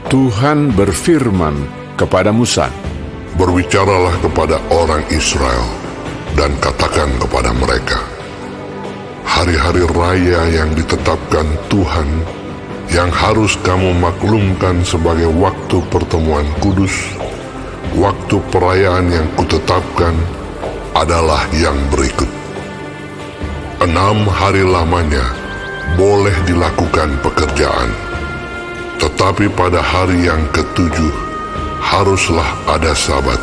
Tuhan berfirman kepada Musa, Berbicaralah kepada orang Israel dan katakan kepada mereka, hari-hari raya yang ditetapkan Tuhan, yang harus kamu maklumkan sebagai waktu pertemuan kudus, waktu perayaan yang kutetapkan adalah yang berikut. 6 hari lamanya boleh dilakukan pekerjaan, tetapi pada hari yang ketujuh haruslah ada Sabat,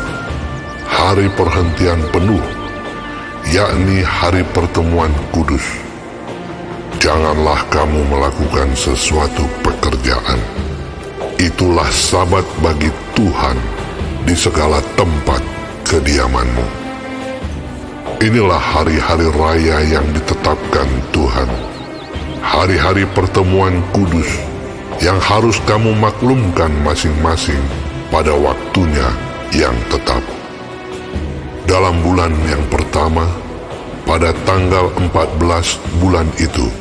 hari perhentian penuh, yakni hari pertemuan kudus. Janganlah kamu melakukan sesuatu pekerjaan. Itulah Sabat bagi Tuhan di segala tempat kediamanmu. Inilah hari-hari raya yang ditetapkan Tuhan, hari-hari pertemuan kudus yang harus kamu maklumkan masing-masing pada waktunya yang tetap. Dalam bulan yang pertama, pada tanggal 14 bulan itu,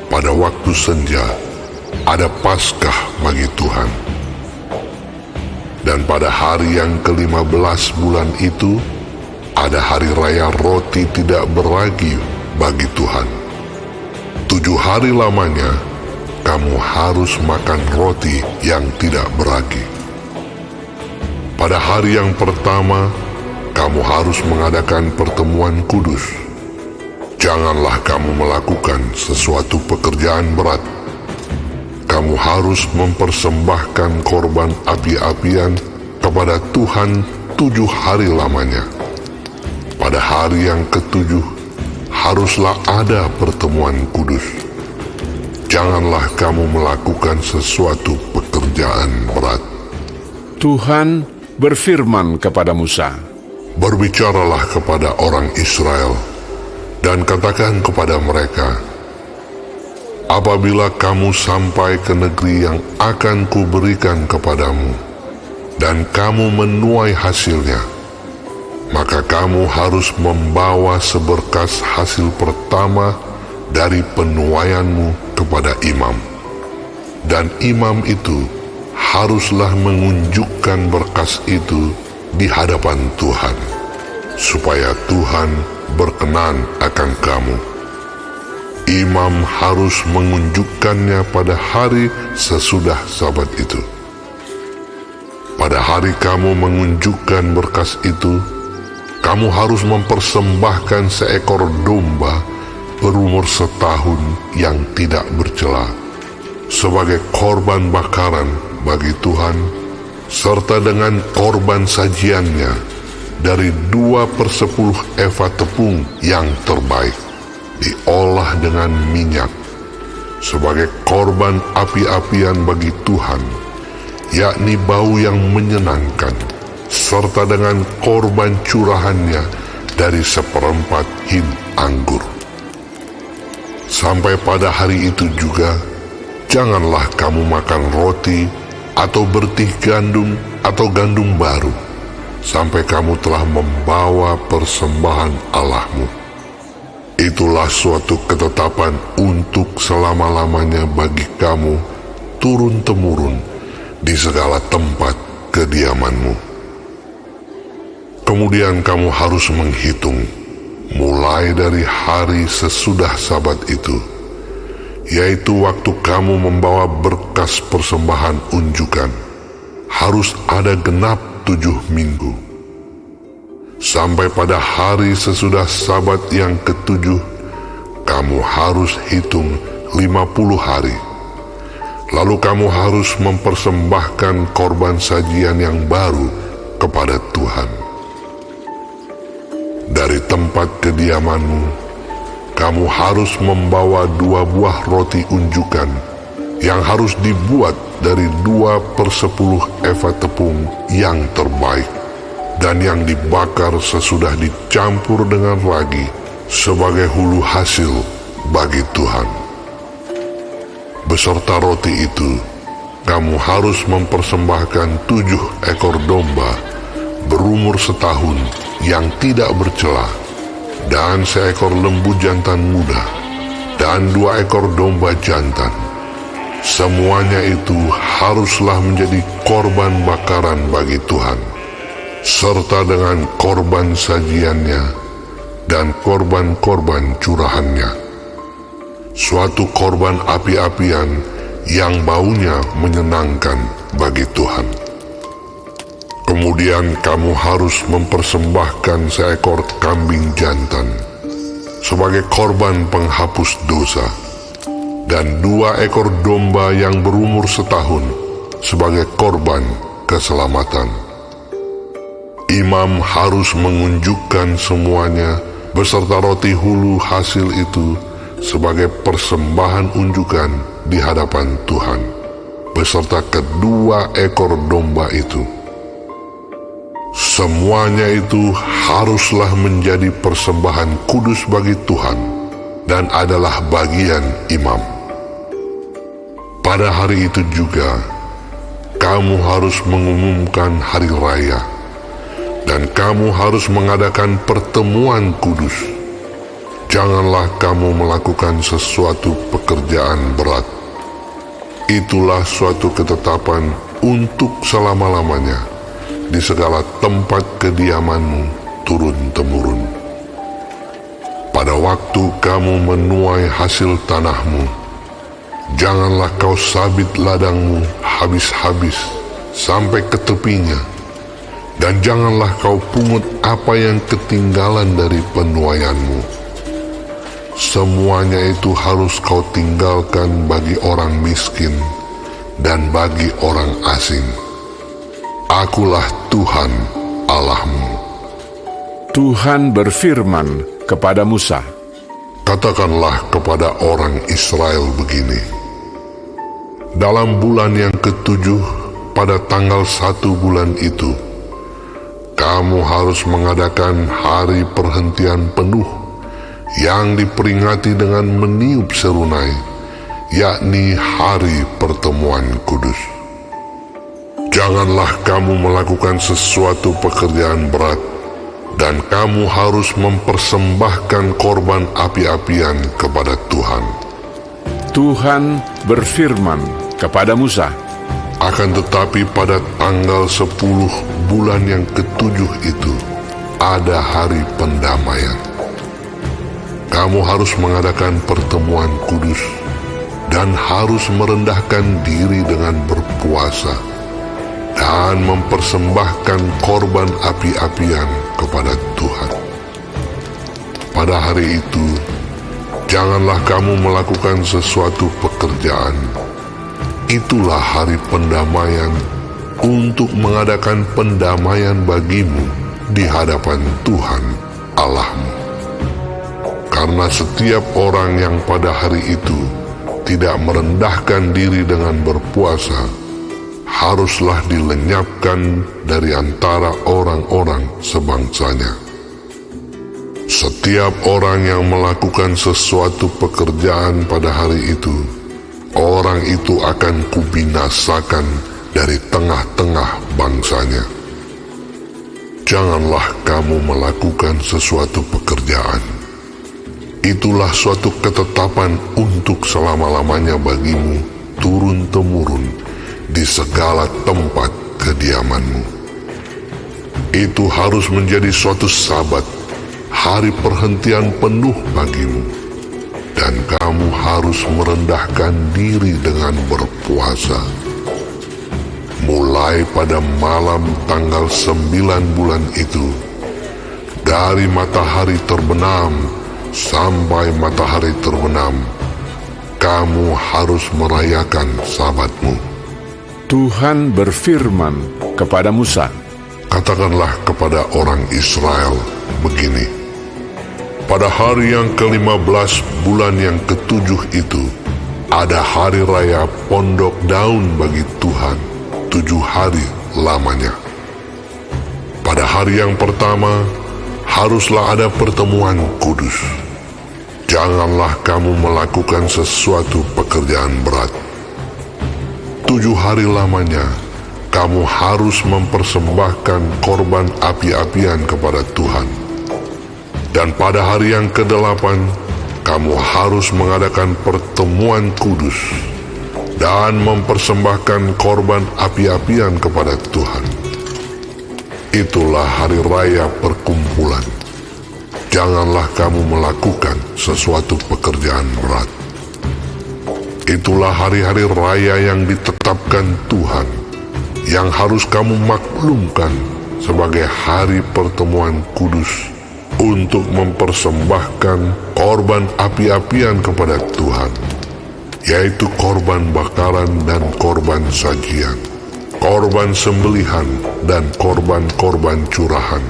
pada waktu senja, ada Paskah bagi Tuhan. Dan pada hari yang ke-15 bulan itu, ada hari raya roti tidak beragi bagi Tuhan. 7 hari lamanya, kamu harus makan roti yang tidak beragi. Pada hari yang pertama, kamu harus mengadakan pertemuan kudus. Janganlah kamu melakukan sesuatu pekerjaan berat. Kamu harus mempersembahkan korban api-apian kepada Tuhan 7 hari lamanya. Pada hari yang ke-7 haruslah ada pertemuan kudus. Janganlah kamu melakukan sesuatu pekerjaan berat. Tuhan berfirman kepada Musa, Berbicaralah kepada orang Israel dan katakan kepada mereka, apabila kamu sampai ke negeri yang akan kuberikan kepadamu, dan kamu menuai hasilnya, maka kamu harus membawa seberkas hasil pertama dari penuaianmu kepada imam. Dan imam itu haruslah mengunjukkan berkas itu di hadapan Tuhan, supaya Tuhan berkenan akan kamu. Imam harus mengunjukkannya pada hari sesudah Sabat itu. Pada hari kamu mengunjukkan berkas itu, kamu harus mempersembahkan seekor domba berumur setahun yang tidak bercela sebagai korban bakaran bagi Tuhan, serta dengan korban sajiannya dari 2/10 eva tepung yang terbaik, diolah dengan minyak, sebagai korban api-apian bagi Tuhan, yakni bau yang menyenangkan, serta dengan korban curahannya dari 1/4 hin anggur. Sampai pada hari itu juga, janganlah kamu makan roti atau bertih gandum atau gandum baru, sampai kamu telah membawa persembahan Allahmu. Itulah suatu ketetapan untuk selama-lamanya bagi kamu, turun-temurun, di segala tempat kediamanmu. Kemudian kamu harus menghitung, mulai dari hari sesudah Sabat itu, yaitu waktu kamu membawa berkas persembahan unjukan, harus ada genap 7 minggu. Sampai pada hari sesudah Sabat yang ke-7, kamu harus hitung 50 hari. Lalu kamu harus mempersembahkan korban sajian yang baru kepada Tuhan. Dari tempat kediamanmu, kamu harus membawa 2 buah roti unjukan yang harus dibuat dari 2/10 eva tepung yang terbaik dan yang dibakar sesudah dicampur dengan ragi sebagai hulu hasil bagi Tuhan. Beserta roti itu, kamu harus mempersembahkan 7 ekor domba berumur setahun yang tidak bercela, dan seekor lembu jantan muda, dan 2 ekor domba jantan. Semuanya itu haruslah menjadi korban bakaran bagi Tuhan, serta dengan korban sajiannya dan korban-korban curahannya, suatu korban api-apian yang baunya menyenangkan bagi Tuhan. Kemudian kamu harus mempersembahkan seekor kambing jantan sebagai korban penghapus dosa, dan 2 ekor domba yang berumur setahun sebagai korban keselamatan. Imam harus mengunjukkan semuanya beserta roti hulu hasil itu sebagai persembahan unjukan di hadapan Tuhan, beserta kedua ekor domba itu. Semuanya itu haruslah menjadi persembahan kudus bagi Tuhan dan adalah bagian imam. Pada hari itu juga, kamu harus mengumumkan hari raya, dan kamu harus mengadakan pertemuan kudus. Janganlah kamu melakukan sesuatu pekerjaan berat. Itulah suatu ketetapan untuk selama-lamanya di segala tempat kediamanmu turun-temurun. Pada waktu kamu menuai hasil tanahmu, janganlah kau sabit ladangmu habis-habis sampai ke tepinya, dan janganlah kau pungut apa yang ketinggalan dari penuaianmu. Semuanya itu harus kau tinggalkan bagi orang miskin dan bagi orang asing. Akulah Tuhan Allahmu. Tuhan berfirman kepada Musa, Katakanlah kepada orang Israel begini: dalam bulan yang ke-7 pada tanggal 1 bulan itu, kamu harus mengadakan hari perhentian penuh yang diperingati dengan meniup serunai, yakni hari pertemuan kudus. Janganlah kamu melakukan sesuatu pekerjaan berat, dan kamu harus mempersembahkan korban api-apian kepada Tuhan. Tuhan berfirman kepada Musa, Akan tetapi pada tanggal 10 bulan yang ke-7 itu ada hari pendamaian. Kamu harus mengadakan pertemuan kudus dan harus merendahkan diri dengan berpuasa dan mempersembahkan korban api-apian kepada Tuhan. Pada hari itu, janganlah kamu melakukan sesuatu pekerjaan. Itulah hari pendamaian untuk mengadakan pendamaian bagimu di hadapan Tuhan Allahmu. Karena setiap orang yang pada hari itu tidak merendahkan diri dengan berpuasa, haruslah dilenyapkan dari antara orang-orang sebangsanya. Setiap orang yang melakukan sesuatu pekerjaan pada hari itu, orang itu akan kubinasakan dari tengah-tengah bangsanya. Janganlah kamu melakukan sesuatu pekerjaan. Itulah suatu ketetapan untuk selama-lamanya bagimu turun-temurun di segala tempat kediamanmu. Itu harus menjadi suatu sabat, hari perhentian penuh bagimu, dan kamu harus merendahkan diri dengan berpuasa. Mulai pada malam tanggal 9 bulan itu, dari matahari terbenam sampai matahari terbenam, kamu harus merayakan sabatmu. Tuhan berfirman kepada Musa, Katakanlah kepada orang Israel begini: pada hari yang ke-15 bulan yang ke-7 itu, ada hari raya pondok daun bagi Tuhan, 7 hari lamanya. Pada hari yang pertama, haruslah ada pertemuan kudus. Janganlah kamu melakukan sesuatu pekerjaan berat. 7 hari lamanya, kamu harus mempersembahkan korban api-apian kepada Tuhan. Dan pada hari yang ke-8, kamu harus mengadakan pertemuan kudus. dan mempersembahkan korban api-apian kepada Tuhan. Itulah hari raya perkumpulan. Janganlah kamu melakukan sesuatu pekerjaan berat. Itulah hari-hari raya yang ditetapkan Tuhan, yang harus kamu maklumkan sebagai hari pertemuan kudus untuk mempersembahkan korban api-apian kepada Tuhan, yaitu korban bakaran dan korban sajian, korban sembelihan dan korban-korban curahan,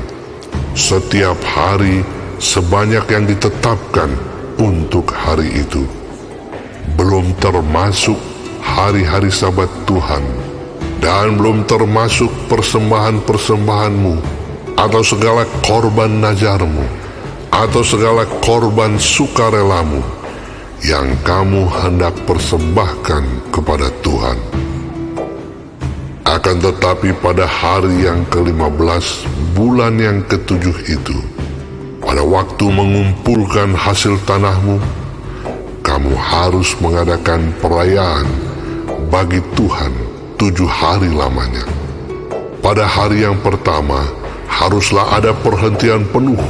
setiap hari sebanyak yang ditetapkan untuk hari itu, belum termasuk hari-hari Sabat Tuhan, dan belum termasuk persembahan-persembahanmu, atau segala korban nazarmu, atau segala korban sukarelamu, yang kamu hendak persembahkan kepada Tuhan. Akan tetapi pada hari yang ke-15 bulan yang ke-7 itu, pada waktu mengumpulkan hasil tanahmu, kamu harus mengadakan perayaan bagi Tuhan 7 hari lamanya. Pada hari yang pertama haruslah ada perhentian penuh,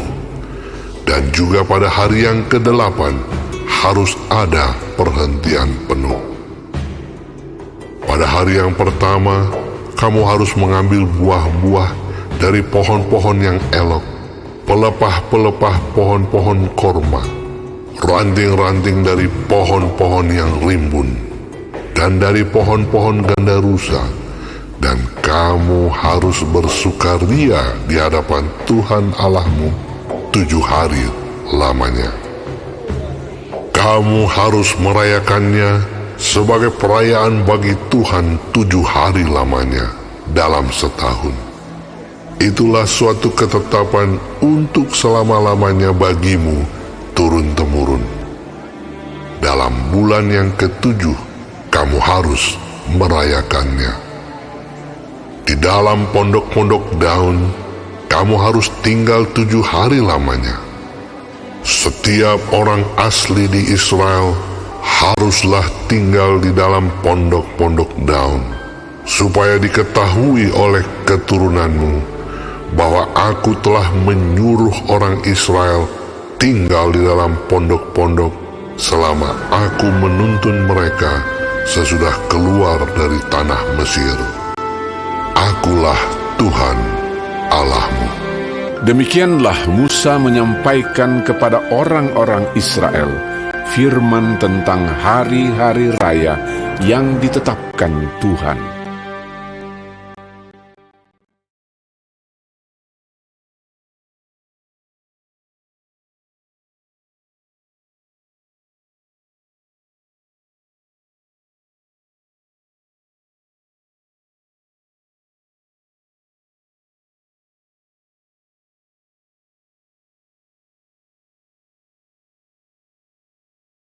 dan juga pada hari yang ke-8 harus ada perhentian penuh. Pada hari yang pertama, kamu harus mengambil buah-buah dari pohon-pohon yang elok, pelepah-pelepah pohon-pohon korma, ranting-ranting dari pohon-pohon yang rimbun, dan dari pohon-pohon gandarusa, dan kamu harus bersukaria di hadapan Tuhan Allahmu 7 hari lamanya. Kamu harus merayakannya sebagai perayaan bagi Tuhan 7 hari lamanya dalam setahun. Itulah suatu ketetapan untuk selama-lamanya bagimu turun-temurun. Dalam bulan yang ke-7 kamu harus merayakannya. Di dalam pondok-pondok daun kamu harus tinggal 7 hari lamanya. Setiap orang asli di Israel haruslah tinggal di dalam pondok-pondok daun, supaya diketahui oleh keturunanmu bahwa aku telah menyuruh orang Israel tinggal di dalam pondok-pondok selama aku menuntun mereka sesudah keluar dari tanah Mesir. Akulah Tuhan Allahmu. Demikianlah Musa menyampaikan kepada orang-orang Israel firman tentang hari-hari raya yang ditetapkan Tuhan.